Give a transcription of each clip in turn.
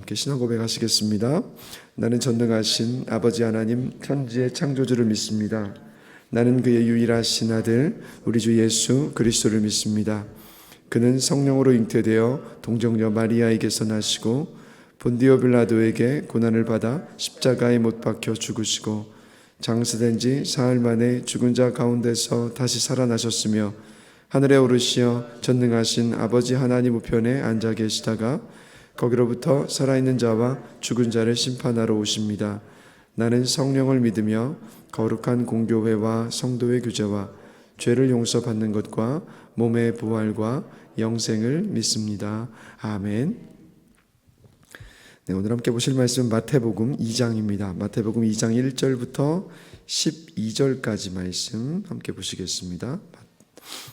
함께 신앙 고백하시겠습니다. 나는 전능하신 아버지 하나님 천지의 창조주를 믿습니다. 나는 그의 유일하신 아들 우리 주 예수 그리스도를 믿습니다. 그는 성령으로 잉태되어 동정녀 마리아에게서 나시고 본디오 빌라도에게 고난을 받아 십자가에 못 박혀 죽으시고 장사된 지 사흘 만에 죽은 자 가운데서 다시 살아나셨으며 하늘에 오르시어 전능하신 아버지 하나님 우편에 앉아 계시다가 거기로부터 살아있는 자와 죽은 자를 심판하러 오십니다. 나는 성령을 믿으며 거룩한 공교회와 성도의 교제와 죄를 용서받는 것과 몸의 부활과 영생을 믿습니다. 아멘. 네, 오늘 함께 보실 말씀은 마태복음 2장입니다. 마태복음 2장 1절부터 12절까지 말씀 함께 보시겠습니다.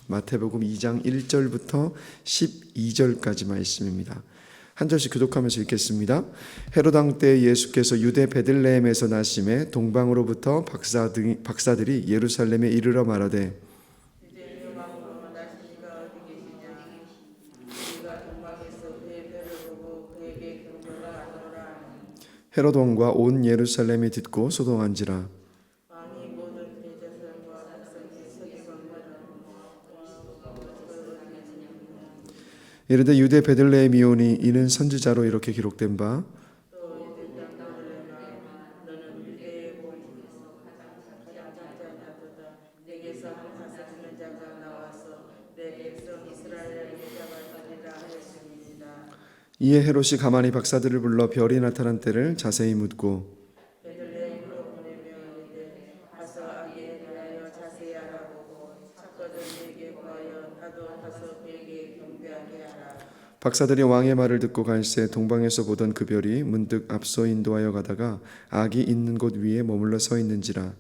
마태복음 2장 1절부터 12절까지 말씀입니다. 한 절씩 교독하면서 읽겠습니다. 헤롯 왕 때 예수께서 유대 베들레헴에서 나심에 동방으로부터 박사들이 예루살렘에 이르러 말하되 헤롯 왕과 온 예루살렘이 듣고 소동한지라. 이르되 유대 베들레헴이오니 이는 선지자로 이렇게 기록된 바 이에 헤롯이 가만히 박사들을 불러 별이 나타난 때를 자세히 묻고 박사들이 왕의 말을 듣고 갈새 동방에서 보던 그 별이 문득 앞서 인도하여 가다가 아기 있는 곳 위에 머물러 서 있는지라.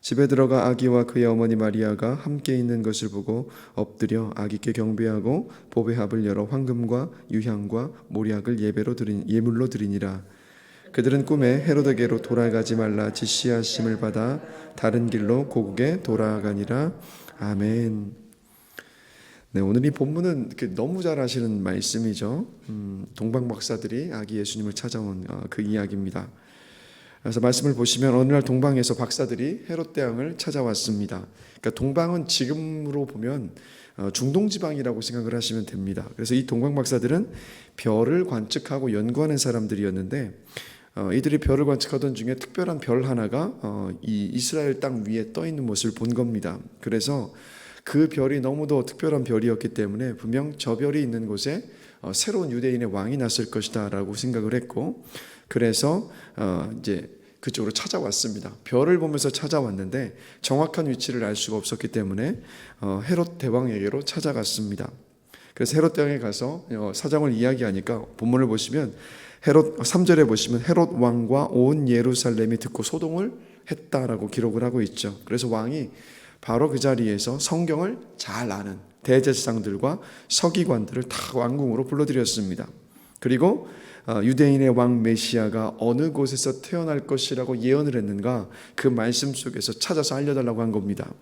집에 들어가 아기와 그의 어머니 마리아가 함께 있는 것을 보고 엎드려 아기께 경배하고 보배합을 열어 황금과 유향과 모략을 예물로 드리니라. 그들은 꿈에 헤롯에게로 돌아가지 말라 지시하심을 받아 다른 길로 고국에 돌아가니라. 아멘. 네, 오늘 이 본문은 너무 잘 아시는 말씀이죠. 동방 박사들이 아기 예수님을 찾아온 그 이야기입니다. 그래서 말씀을 보시면 어느 날 동방에서 박사들이 헤롯 대왕을 찾아왔습니다. 그러니까 동방은 지금으로 보면 중동 지방이라고 생각을 하시면 됩니다. 그래서 이 동방 박사들은 별을 관측하고 연구하는 사람들이었는데 이들이 별을 관측하던 중에 특별한 별 하나가 이 이스라엘 땅 위에 떠 있는 모습을 본 겁니다. 그래서 그 별이 너무도 특별한 별이었기 때문에 분명 저 별이 있는 곳에 새로운 유대인의 왕이 났을 것이다 라고 생각을 했고, 그래서 이제 그쪽으로 찾아왔습니다. 별을 보면서 찾아왔는데 정확한 위치를 알 수가 없었기 때문에 헤롯 대왕에게로 찾아갔습니다. 그래서 헤롯 대왕에 가서 사정을 이야기하니까 본문을 보시면 헤롯 3절에 보시면 헤롯 왕과 온 예루살렘이 듣고 소동을 했다라고 기록을 하고 있죠. 그래서 왕이 바로 그 자리에서 성경을 잘 아는 대제사장들과 서기관들을 다 왕궁으로 불러들였습니다. 그리고 유대인의 왕 메시아가 어느 곳에서 태어날 것이라고 예언을 했는가 그 말씀 속에서 찾아서 알려달라고 한 겁니다.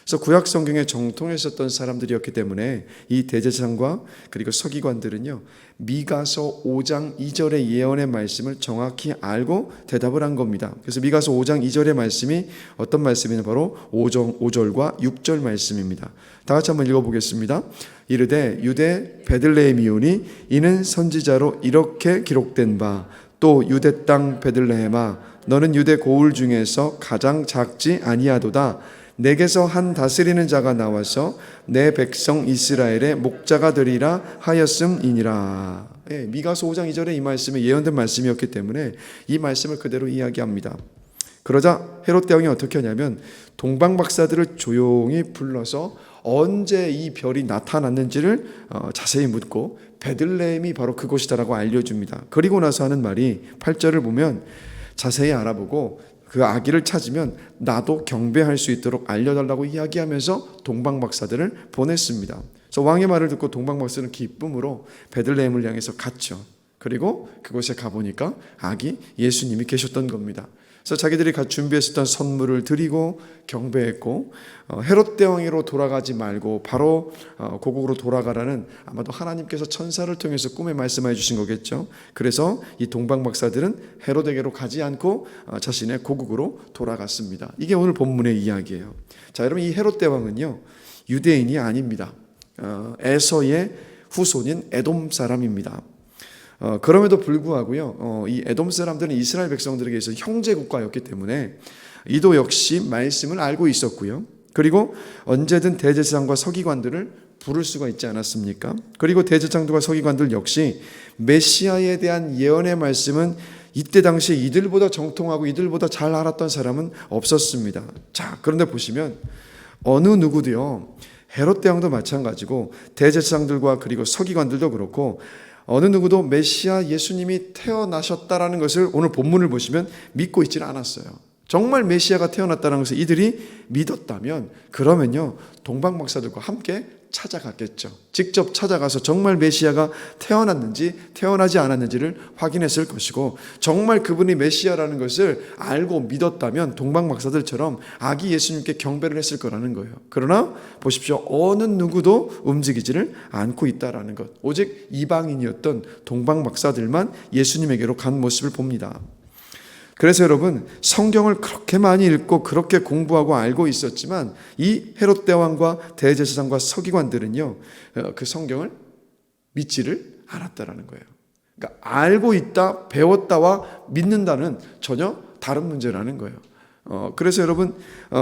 그래서 구약 성경에 정통했었던 사람들이었기 때문에 이 대제사장과 그리고 서기관들은요, 미가서 5장 2절의 예언의 말씀을 정확히 알고 대답을 한 겁니다. 그래서 미가서 5장 2절의 말씀이 어떤 말씀이냐, 바로 5절과 6절 말씀입니다. 다 같이 한번 읽어보겠습니다. 이르되 유대 베들레헴이오니 이는 선지자로 이렇게 기록된 바 또 유대 땅 베들레헴아 너는 유대 고을 중에서 가장 작지 아니하도다. 내게서 한 다스리는 자가 나와서 내 백성 이스라엘의 목자가 되리라 하였음이니라. 미가서 5장 2절에 이 말씀이 예언된 말씀이었기 때문에 이 말씀을 그대로 이야기합니다. 그러자 헤롯 대왕이 어떻게 하냐면 동방 박사들을 조용히 불러서 언제 이 별이 나타났는지를 자세히 묻고 베들레헴이 바로 그곳이다라고 알려줍니다. 그리고 나서 하는 말이 8절을 보면 자세히 알아보고 그 아기를 찾으면 나도 경배할 수 있도록 알려달라고 이야기하면서 동방 박사들을 보냈습니다. 그래서 왕의 말을 듣고 동방 박사는 기쁨으로 베들레헴을 향해서 갔죠. 그리고 그곳에 가보니까 아기 예수님이 계셨던 겁니다. 그래서 자기들이 준비했었던 선물을 드리고 경배했고, 헤롯 대왕으로 돌아가지 말고 바로 고국으로 돌아가라는, 아마도 하나님께서 천사를 통해서 꿈에 말씀해 주신 거겠죠. 그래서 이 동방 박사들은 헤롯에게로 가지 않고 자신의 고국으로 돌아갔습니다. 이게 오늘 본문의 이야기예요. 자, 여러분, 이 헤롯 대왕은요, 유대인이 아닙니다. 에서의 후손인 에돔 사람입니다. 그럼에도 불구하고요, 이 에돔 사람들은 이스라엘 백성들에게 있어 형제 국가였기 때문에 이도 역시 말씀을 알고 있었고요. 그리고 언제든 대제사장과 서기관들을 부를 수가 있지 않았습니까? 그리고 대제사장들과 서기관들 역시 메시아에 대한 예언의 말씀은 이때 당시에 이들보다 정통하고 이들보다 잘 알았던 사람은 없었습니다. 자, 그런데 보시면 어느 누구도요, 헤롯 대왕도 마찬가지고 대제사장들과 그리고 서기관들도 그렇고 어느 누구도 메시아 예수님이 태어나셨다라는 것을 오늘 본문을 보시면 믿고 있지는 않았어요. 정말 메시아가 태어났다는 것을 이들이 믿었다면 그러면요, 동방 박사들과 함께 찾아갔겠죠. 직접 찾아가서 정말 메시아가 태어났는지 태어나지 않았는지를 확인했을 것이고, 정말 그분이 메시아라는 것을 알고 믿었다면 동방 박사들처럼 아기 예수님께 경배를 했을 거라는 거예요. 그러나 보십시오, 어느 누구도 움직이지를 않고 있다라는 것. 오직 이방인이었던 동방 박사들만 예수님에게로 간 모습을 봅니다. 그래서 여러분, 성경을 그렇게 많이 읽고 그렇게 공부하고 알고 있었지만 이 헤롯 대왕과 대제사장과 서기관들은요, 그 성경을 믿지를 않았다라는 거예요. 그러니까 알고 있다, 배웠다와 믿는다는 전혀 다른 문제라는 거예요. 그래서 여러분,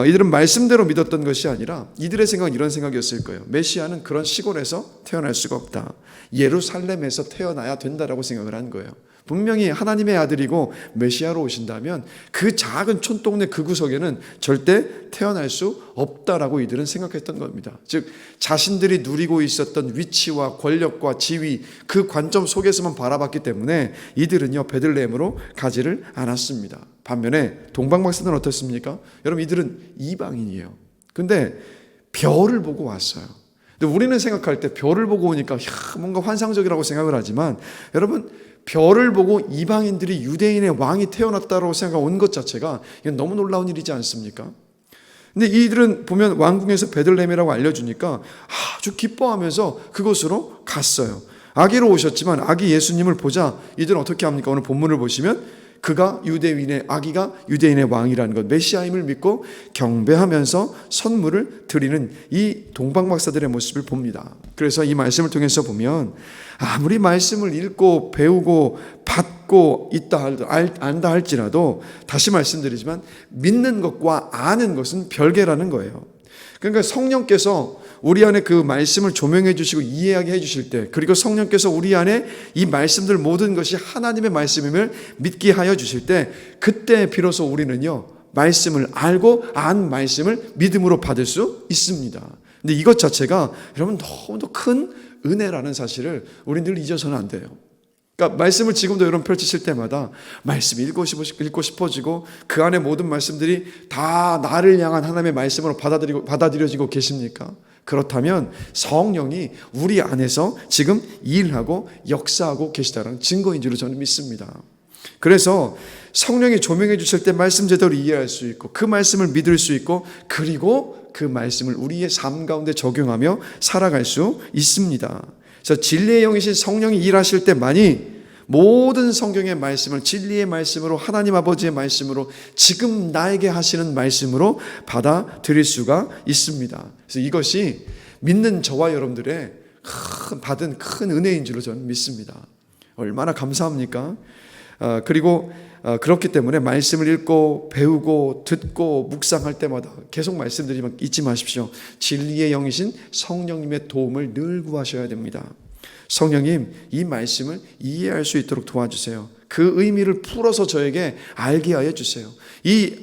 이들은 말씀대로 믿었던 것이 아니라 이들의 생각은 이런 생각이었을 거예요. 메시아는 그런 시골에서 태어날 수가 없다. 예루살렘에서 태어나야 된다라고 생각을 한 거예요. 분명히 하나님의 아들이고 메시아로 오신다면 그 작은 촌동네 그 구석에는 절대 태어날 수 없다라고 이들은 생각했던 겁니다. 즉, 자신들이 누리고 있었던 위치와 권력과 지위, 그 관점 속에서만 바라봤기 때문에 이들은요, 베들레헴으로 가지를 않았습니다. 반면에 동방 박사들은 어떻습니까? 여러분, 이들은 이방인이에요. 근데 별을 보고 왔어요. 근데 우리는 생각할 때 별을 보고 오니까 뭔가 환상적이라고 생각을 하지만, 여러분, 별을 보고 이방인들이 유대인의 왕이 태어났다고 생각하고 온 것 자체가 이건 너무 놀라운 일이지 않습니까? 근데 이들은 보면 왕궁에서 베들레헴이라고 알려주니까 아주 기뻐하면서 그곳으로 갔어요. 아기로 오셨지만 아기 예수님을 보자 이들은 어떻게 합니까? 오늘 본문을 보시면 그가 아기가 유대인의 왕이라는 것, 메시아임을 믿고 경배하면서 선물을 드리는 이 동방 박사들의 모습을 봅니다. 그래서 이 말씀을 통해서 보면 아무리 말씀을 읽고 배우고 받고 안다 할지라도, 다시 말씀드리지만 믿는 것과 아는 것은 별개라는 거예요. 그러니까 성령께서 우리 안에 그 말씀을 조명해 주시고 이해하게 해 주실 때, 그리고 성령께서 우리 안에 이 말씀들 모든 것이 하나님의 말씀임을 믿게 하여 주실 때, 그때 비로소 우리는요, 말씀을 알고 안 말씀을 믿음으로 받을 수 있습니다. 근데 이것 자체가 여러분 너무도 큰 은혜라는 사실을 우리 늘 잊어서는 안 돼요. 그러니까 말씀을 지금도 여러분 펼치실 때마다 말씀이 읽고 싶어지고 그 안에 모든 말씀들이 다 나를 향한 하나님의 말씀으로 받아들여지고 계십니까? 그렇다면 성령이 우리 안에서 지금 일하고 역사하고 계시다는 증거인 줄로 저는 믿습니다. 그래서 성령이 조명해 주실 때 말씀 제대로 이해할 수 있고 그 말씀을 믿을 수 있고, 그리고 그 말씀을 우리의 삶 가운데 적용하며 살아갈 수 있습니다. 그래서 진리의 영이신 성령이 일하실 때만이 모든 성경의 말씀을 진리의 말씀으로, 하나님 아버지의 말씀으로, 지금 나에게 하시는 말씀으로 받아들일 수가 있습니다. 그래서 이것이 믿는 저와 여러분들의 받은 큰 은혜인 줄로 저는 믿습니다. 얼마나 감사합니까? 그리고 그렇기 때문에 말씀을 읽고 배우고 듣고 묵상할 때마다 계속 말씀드리지만 잊지 마십시오. 진리의 영이신 성령님의 도움을 늘 구하셔야 됩니다. 성령님, 이 말씀을 이해할 수 있도록 도와주세요. 그 의미를 풀어서 저에게 알게 하여 주세요.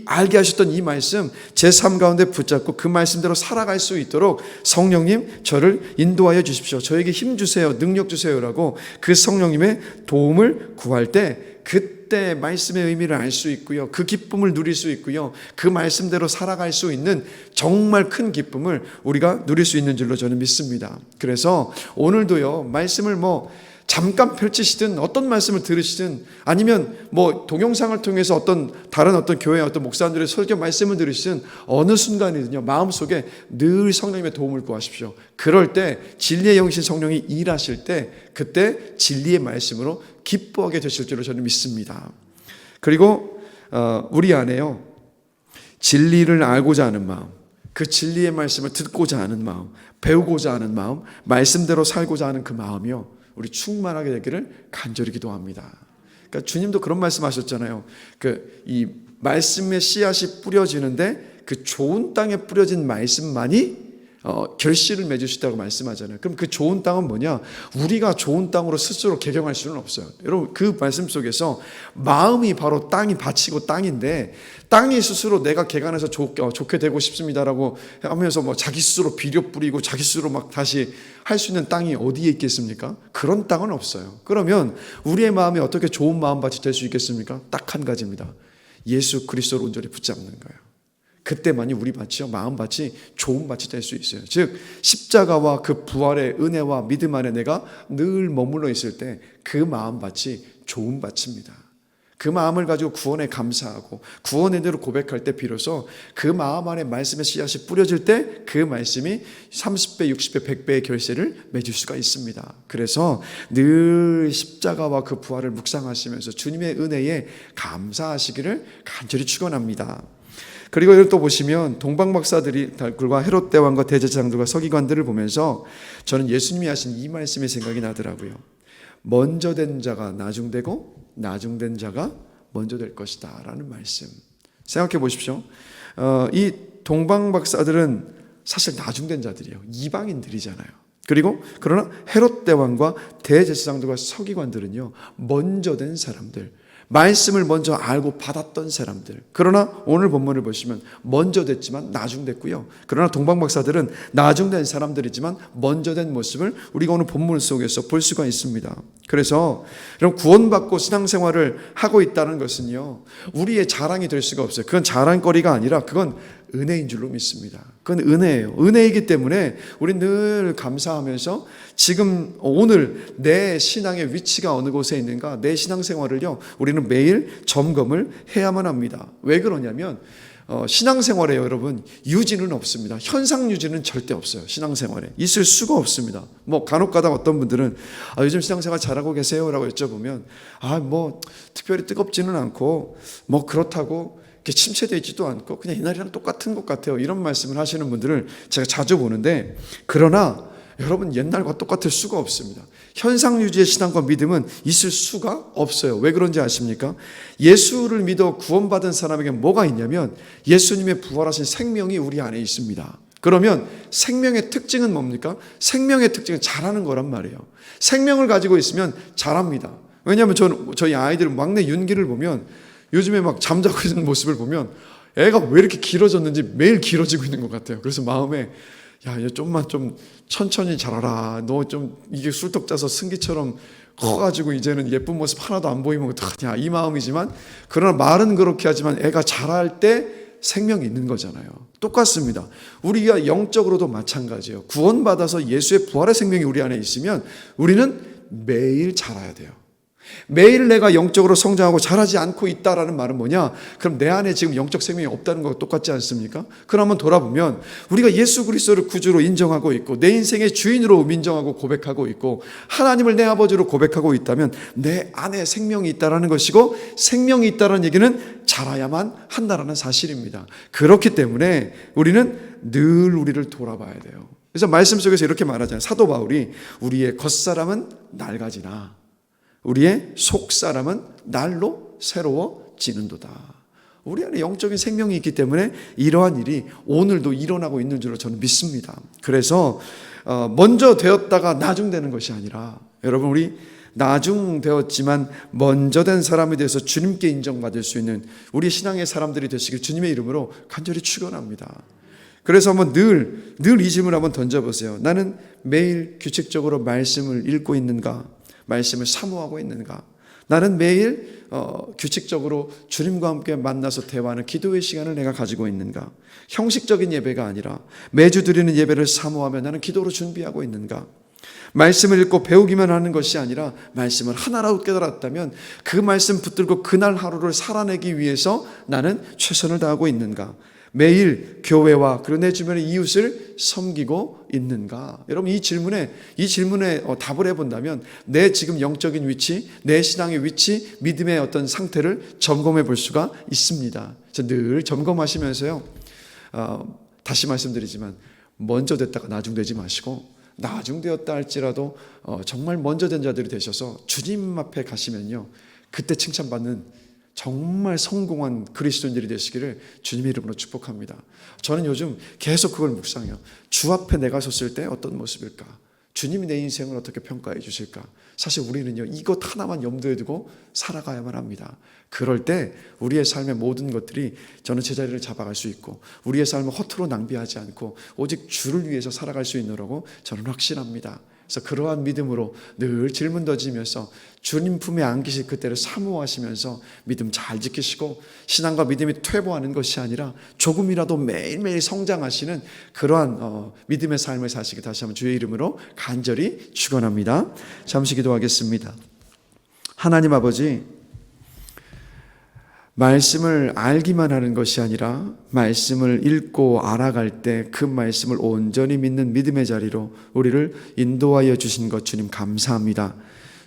알게 하셨던 이 말씀 제 삶 가운데 붙잡고 그 말씀대로 살아갈 수 있도록 성령님 저를 인도하여 주십시오. 저에게 힘 주세요. 능력 주세요라고 그 성령님의 도움을 구할 때, 그때 말씀의 의미를 알 수 있고요, 그 기쁨을 누릴 수 있고요, 그 말씀대로 살아갈 수 있는 정말 큰 기쁨을 우리가 누릴 수 있는 줄로 저는 믿습니다. 그래서 오늘도요, 말씀을 잠깐 펼치시든 어떤 말씀을 들으시든 아니면 뭐 동영상을 통해서 다른 교회 어떤 목사님들의 설교 말씀을 들으시든 어느 순간이든요 마음속에 늘 성령님의 도움을 구하십시오. 그럴 때 진리의 영이신 성령이 일하실 때 그때 진리의 말씀으로 기뻐하게 되실 줄로 저는 믿습니다. 그리고 우리 안에요 진리를 알고자 하는 마음, 그 진리의 말씀을 듣고자 하는 마음, 배우고자 하는 마음, 말씀대로 살고자 하는 그 마음이요 우리 충만하게 되기를 간절히 기도합니다. 그러니까 주님도 그런 말씀하셨잖아요. 이 말씀의 씨앗이 뿌려지는데 그 좋은 땅에 뿌려진 말씀만이 결실을 맺으시다고 말씀하잖아요. 그럼 그 좋은 땅은 뭐냐? 우리가 좋은 땅으로 스스로 개경할 수는 없어요. 여러분 그 말씀 속에서 마음이 바로 땅이 밭이고 땅인데 땅이 스스로 내가 개간해서 좋게 되고 싶습니다라고 하면서 뭐 자기 스스로 비료 뿌리고 자기 스스로 막 다시 할 수 있는 땅이 어디에 있겠습니까? 그런 땅은 없어요. 그러면 우리의 마음이 어떻게 좋은 마음밭이 될 수 있겠습니까? 딱 한 가지입니다. 예수 그리스도를 온전히 붙잡는 거예요. 그때만이 우리 밭이요 마음밭이 좋은 밭이 될 수 있어요. 즉 십자가와 그 부활의 은혜와 믿음 안에 내가 늘 머물러 있을 때 그 마음밭이 좋은 밭입니다. 그 마음을 가지고 구원에 감사하고 구원의 대로 고백할 때 비로소 그 마음 안에 말씀의 씨앗이 뿌려질 때 그 말씀이 30배, 60배, 100배의 결실을 맺을 수가 있습니다. 그래서 늘 십자가와 그 부활을 묵상하시면서 주님의 은혜에 감사하시기를 간절히 축원합니다. 그리고 이걸 또 보시면 동방박사들과 헤롯 대왕과 대제사장들과 서기관들을 보면서 저는 예수님이 하신 이 말씀이 생각이 나더라고요. 먼저 된 자가 나중되고 나중된 자가 먼저 될 것이다 라는 말씀 생각해 보십시오. 이 동방박사들은 사실 나중된 자들이에요. 이방인들이잖아요. 그리고 그러나 헤롯 대왕과 대제사장들과 서기관들은요 먼저 된 사람들, 말씀을 먼저 알고 받았던 사람들. 그러나 오늘 본문을 보시면 먼저 됐지만 나중됐고요. 그러나 동방박사들은 나중된 사람들이지만 먼저 된 모습을 우리가 오늘 본문 속에서 볼 수가 있습니다. 그래서 이런 구원받고 신앙생활을 하고 있다는 것은요 우리의 자랑이 될 수가 없어요. 그건 자랑거리가 아니라 그건 은혜인 줄로 믿습니다. 그건 은혜예요. 은혜이기 때문에 우리 늘 감사하면서 지금 오늘 내 신앙의 위치가 어느 곳에 있는가, 내 신앙생활을요 우리는 매일 점검을 해야만 합니다. 왜 그러냐면 신앙생활에 여러분 유지는 없습니다. 현상 유지는 절대 없어요. 신앙생활에 있을 수가 없습니다. 뭐 간혹가다 어떤 분들은 요즘 신앙생활 잘하고 계세요라고 여쭤보면 뭐 특별히 뜨겁지는 않고 뭐 그렇다고 침체되어 있지도 않고 그냥 옛날이랑 똑같은 것 같아요. 이런 말씀을 하시는 분들을 제가 자주 보는데 그러나 여러분 옛날과 똑같을 수가 없습니다. 현상 유지의 신앙과 믿음은 있을 수가 없어요. 왜 그런지 아십니까? 예수를 믿어 구원받은 사람에게 뭐가 있냐면 예수님의 부활하신 생명이 우리 안에 있습니다. 그러면 생명의 특징은 뭡니까? 생명의 특징은 잘하는 거란 말이에요. 생명을 가지고 있으면 잘합니다. 왜냐하면 저희 아이들 막내 윤기를 보면 요즘에 막 잠자고 있는 모습을 보면 애가 왜 이렇게 길어졌는지 매일 길어지고 있는 것 같아요. 그래서 마음에 얘 좀만 좀 천천히 자라라. 너 좀 이게 술떡 짜서 승기처럼 커가지고 이제는 예쁜 모습 하나도 안 보이면 어떡하냐 이 마음이지만 그러나 말은 그렇게 하지만 애가 자랄 때 생명이 있는 거잖아요. 똑같습니다. 우리가 영적으로도 마찬가지예요. 구원받아서 예수의 부활의 생명이 우리 안에 있으면 우리는 매일 자라야 돼요. 매일 내가 영적으로 성장하고 자라지 않고 있다라는 말은 뭐냐? 그럼 내 안에 지금 영적 생명이 없다는 것과 똑같지 않습니까? 그러면 돌아보면 우리가 예수 그리스도를 구주로 인정하고 있고 내 인생의 주인으로 인정하고 고백하고 있고 하나님을 내 아버지로 고백하고 있다면 내 안에 생명이 있다라는 것이고 생명이 있다는 얘기는 자라야만 한다라는 사실입니다. 그렇기 때문에 우리는 늘 우리를 돌아봐야 돼요. 그래서 말씀 속에서 이렇게 말하잖아요. 사도 바울이 우리의 겉사람은 낡아지나 우리의 속사람은 날로 새로워지는도다. 우리 안에 영적인 생명이 있기 때문에 이러한 일이 오늘도 일어나고 있는 줄로 저는 믿습니다. 그래서 먼저 되었다가 나중되는 것이 아니라 여러분 우리 나중되었지만 먼저 된 사람에 대해서 주님께 인정받을 수 있는 우리 신앙의 사람들이 되시길 주님의 이름으로 간절히 축원합니다. 그래서 한번 늘 이 질문을 한번 던져보세요. 나는 매일 규칙적으로 말씀을 읽고 있는가? 말씀을 사모하고 있는가? 나는 매일 규칙적으로 주님과 함께 만나서 대화하는 기도의 시간을 내가 가지고 있는가? 형식적인 예배가 아니라 매주 드리는 예배를 사모하며 나는 기도로 준비하고 있는가? 말씀을 읽고 배우기만 하는 것이 아니라 말씀을 하나라도 깨달았다면 그 말씀 붙들고 그날 하루를 살아내기 위해서 나는 최선을 다하고 있는가? 매일 교회와 그리고 내 주변의 이웃을 섬기고 있는가? 여러분 이 질문에 답을 해본다면 내 지금 영적인 위치, 내 신앙의 위치, 믿음의 어떤 상태를 점검해 볼 수가 있습니다. 늘 점검하시면서요. 다시 말씀드리지만 먼저 됐다가 나중 되지 마시고 나중 되었다 할지라도 정말 먼저 된 자들이 되셔서 주님 앞에 가시면요. 그때 칭찬받는 정말 성공한 그리스도인들이 되시기를 주님의 이름으로 축복합니다. 저는 요즘 계속 그걸 묵상해요. 주 앞에 내가 섰을 때 어떤 모습일까? 주님이 내 인생을 어떻게 평가해 주실까? 사실 우리는요, 이것 하나만 염두에 두고 살아가야만 합니다. 그럴 때 우리의 삶의 모든 것들이 저는 제자리를 잡아갈 수 있고 우리의 삶을 허투루 낭비하지 않고 오직 주를 위해서 살아갈 수 있노라고 저는 확신합니다. 그래서 그러한 믿음으로 늘 질문 던지면서 주님 품에 안기실 그때를 사모하시면서 믿음 잘 지키시고 신앙과 믿음이 퇴보하는 것이 아니라 조금이라도 매일매일 성장하시는 그러한 믿음의 삶을 사시기 다시 한번 주의 이름으로 간절히 축원합니다. 잠시 기도하겠습니다. 하나님 아버지, 말씀을 알기만 하는 것이 아니라 말씀을 읽고 알아갈 때 그 말씀을 온전히 믿는 믿음의 자리로 우리를 인도하여 주신 것 주님 감사합니다.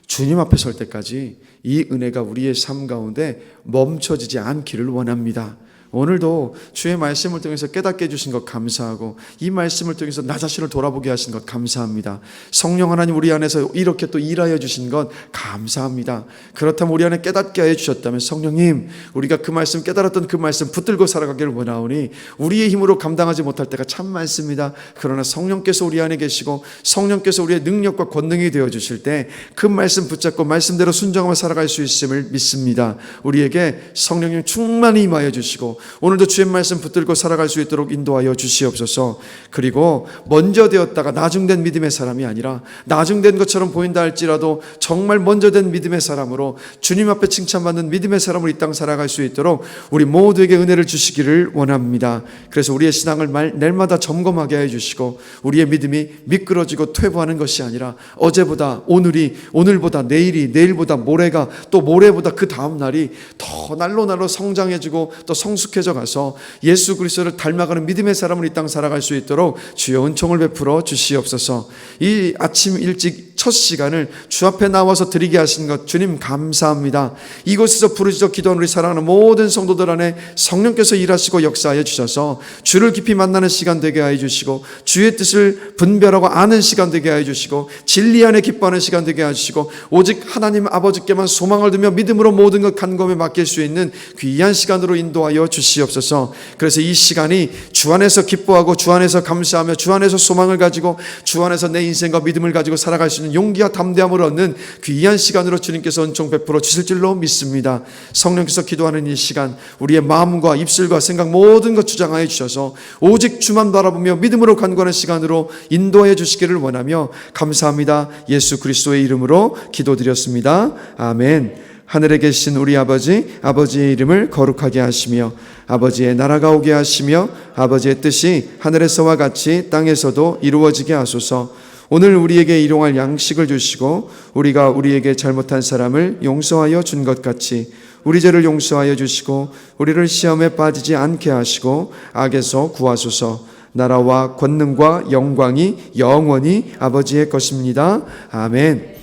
주님 앞에 설 때까지 이 은혜가 우리의 삶 가운데 멈춰지지 않기를 원합니다. 오늘도 주의 말씀을 통해서 깨닫게 해주신 것 감사하고 이 말씀을 통해서 나 자신을 돌아보게 하신 것 감사합니다. 성령 하나님 우리 안에서 이렇게 또 일하여 주신 것 감사합니다. 그렇다면 우리 안에 깨닫게 해 주셨다면 성령님, 우리가 그 말씀 깨달았던 그 말씀 붙들고 살아가기를 원하오니 우리의 힘으로 감당하지 못할 때가 참 많습니다. 그러나 성령께서 우리 안에 계시고 성령께서 우리의 능력과 권능이 되어 주실 때 그 말씀 붙잡고 말씀대로 순종하며 살아갈 수 있음을 믿습니다. 우리에게 성령님 충만히 임하여 주시고 오늘도 주의 말씀 붙들고 살아갈 수 있도록 인도하여 주시옵소서. 그리고 먼저 되었다가 나중된 믿음의 사람이 아니라 나중된 것처럼 보인다 할지라도 정말 먼저 된 믿음의 사람으로 주님 앞에 칭찬받는 믿음의 사람으로 이 땅 살아갈 수 있도록 우리 모두에게 은혜를 주시기를 원합니다. 그래서 우리의 신앙을 날마다 점검하게 해주시고 우리의 믿음이 미끄러지고 퇴보하는 것이 아니라 어제보다 오늘보다 내일이, 내일보다 모레가, 또 모레보다 그 다음 날이 더 날로 성장해지고 또 성숙해져 가서 예수 그리스도를 닮아가는 믿음의 사람으로 이 땅 살아갈 수 있도록 주여 은총을 베풀어 주시옵소서. 이 아침 일찍 첫 시간을 주 앞에 나와서 드리게 하신 것 주님 감사합니다. 이곳에서 부르짖어 기도하는 우리 사랑하는 모든 성도들 안에 성령께서 일하시고 역사하여 주셔서 주를 깊이 만나는 시간 되게 하여 주시고 주의 뜻을 분별하고 아는 시간 되게 하여 주시고 진리 안에 기뻐하는 시간 되게 하여 주시고 오직 하나님 아버지께만 소망을 두며 믿음으로 모든 것 간검에 맡길 수 있는 귀한 시간으로 인도하여 주시옵소서. 그래서 이 시간이 주 안에서 기뻐하고 주 안에서 감사하며 주 안에서 소망을 가지고 주 안에서 내 인생과 믿음을 가지고 살아갈 수 있는 용기와 담대함을 얻는 귀한 시간으로 주님께서 은총 베풀어 주실 줄로 믿습니다. 성령께서 기도하는 이 시간 우리의 마음과 입술과 생각 모든 것 주장하여 주셔서 오직 주만 바라보며 믿음으로 간구하는 시간으로 인도하여 주시기를 원하며 감사합니다. 예수 그리스도의 이름으로 기도드렸습니다. 아멘. 하늘에 계신 우리 아버지의 이름을 거룩하게 하시며 아버지의 나라가 오게 하시며 아버지의 뜻이 하늘에서와 같이 땅에서도 이루어지게 하소서. 오늘 우리에게 일용할 양식을 주시고 우리가 우리에게 잘못한 사람을 용서하여 준 것 같이 우리 죄를 용서하여 주시고 우리를 시험에 빠지지 않게 하시고 악에서 구하소서. 나라와 권능과 영광이 영원히 아버지의 것입니다. 아멘.